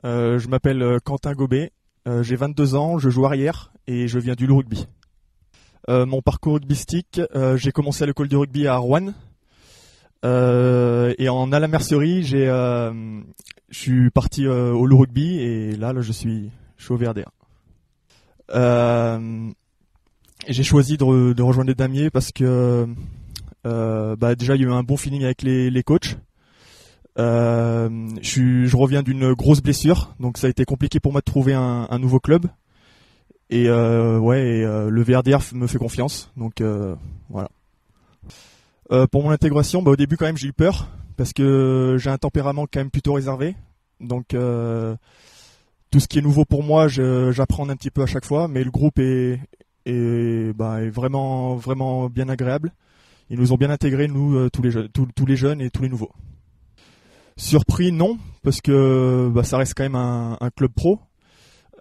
Je m'appelle Quentin Gobet, j'ai 22 ans, je joue arrière et je viens du Loup Rugby. Mon parcours rugbystique, j'ai commencé à l'école de rugby à Rouen. Et en à la mercerie, je suis parti au Loup Rugby et là je suis au VRDA. J'ai choisi de rejoindre les Damiers parce que déjà il y a eu un bon feeling avec les coachs. Je reviens d'une grosse blessure, donc ça a été compliqué pour moi de trouver un nouveau club. Et le VRDR me fait confiance, donc voilà. Pour mon intégration, au début quand même j'ai eu peur parce que j'ai un tempérament quand même plutôt réservé, donc tout ce qui est nouveau pour moi, j'apprends un petit peu à chaque fois, mais le groupe est vraiment vraiment bien agréable. Ils nous ont bien intégrés, nous tous les jeunes et tous les nouveaux. Surpris, non, parce que ça reste quand même un club pro.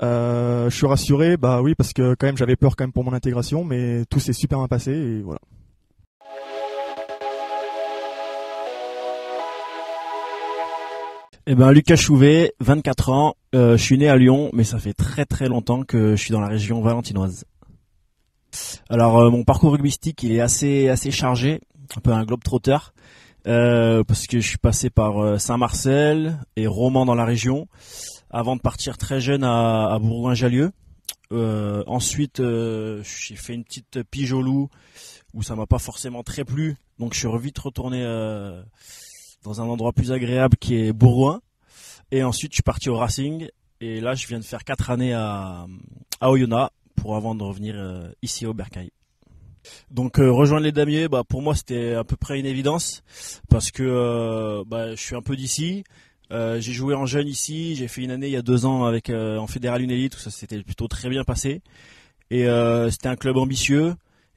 Je suis rassuré, oui, parce que quand même j'avais peur quand même pour mon intégration, mais tout s'est super bien passé et voilà. Lucas Chouvet, 24 ans, je suis né à Lyon, mais ça fait très très longtemps que je suis dans la région valentinoise. Alors mon parcours rugbystique, il est assez chargé, un peu un globe-trotter. Parce que je suis passé par Saint-Marcel et Romans dans la région avant de partir très jeune à Bourgoin-Jallieu. Ensuite, j'ai fait une petite pige au Loup où ça m'a pas forcément très plu, donc je suis vite retourné dans un endroit plus agréable qui est Bourgoin. Et ensuite, je suis parti au Racing et là, je viens de faire 4 années à Oyonnax avant de revenir ici au Bercail. Donc rejoindre les Damiers, pour moi c'était à peu près une évidence parce que je suis un peu d'ici. J'ai joué en jeune ici, j'ai fait une année il y a 2 ans avec en Fédéral Une Élite où ça s'était plutôt très bien passé. Et c'était un club ambitieux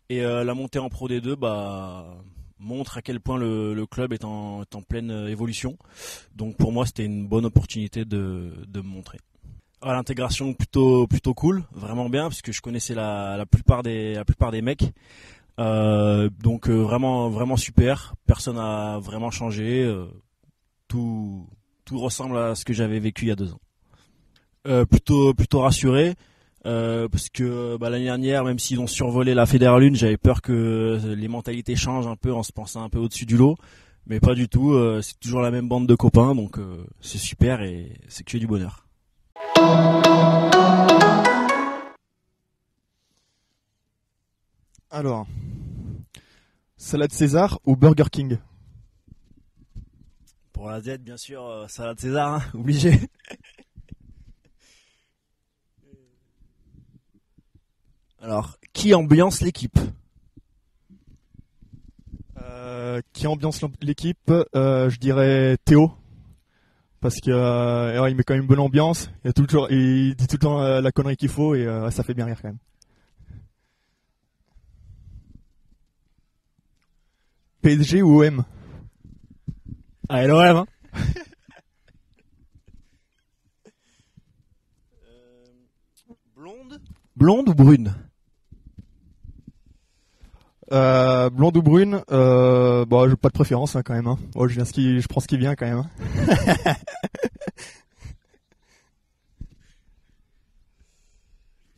et la montée en Pro D2 montre à quel point le club est en pleine évolution. Donc pour moi c'était une bonne opportunité de me montrer. À l'intégration plutôt cool, vraiment bien parce que je connaissais la plupart des mecs. Donc vraiment super, personne n'a vraiment changé, tout ressemble à ce que j'avais vécu il y a 2 ans. Plutôt rassuré parce que l'année dernière, même s'ils ont survolé la Fédérale 1, j'avais peur que les mentalités changent un peu en se pensant un peu au-dessus du lot, mais pas du tout, c'est toujours la même bande de copains, donc c'est super et c'est que du bonheur. Alors, salade César ou Burger King? Pour la Z, bien sûr, salade César, hein, obligé. Alors, qui ambiance l'équipe? Qui ambiance l'équipe? Je dirais Théo. Parce que il met quand même une bonne ambiance. Il dit tout le temps la connerie qu'il faut et ça fait bien rire quand même. PSG ou OM? Ah, l'OM, hein. Blonde ou brune? Blonde ou brune? J'ai pas de préférence quand même. Hein. Je prends ce qui vient quand même. Hein.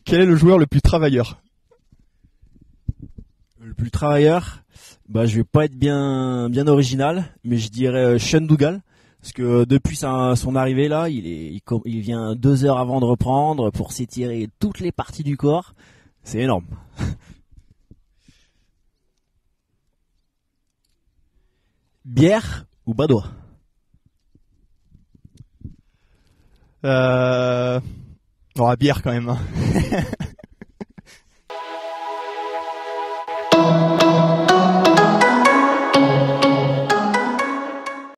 Quel est le joueur le plus travailleur? Le plus travailleur, je vais pas être bien original, mais je dirais Sean Dougal, parce que depuis son arrivée là, il vient 2 heures avant de reprendre pour s'étirer toutes les parties du corps, c'est énorme. Bière ou badois? Bière quand même. Hein.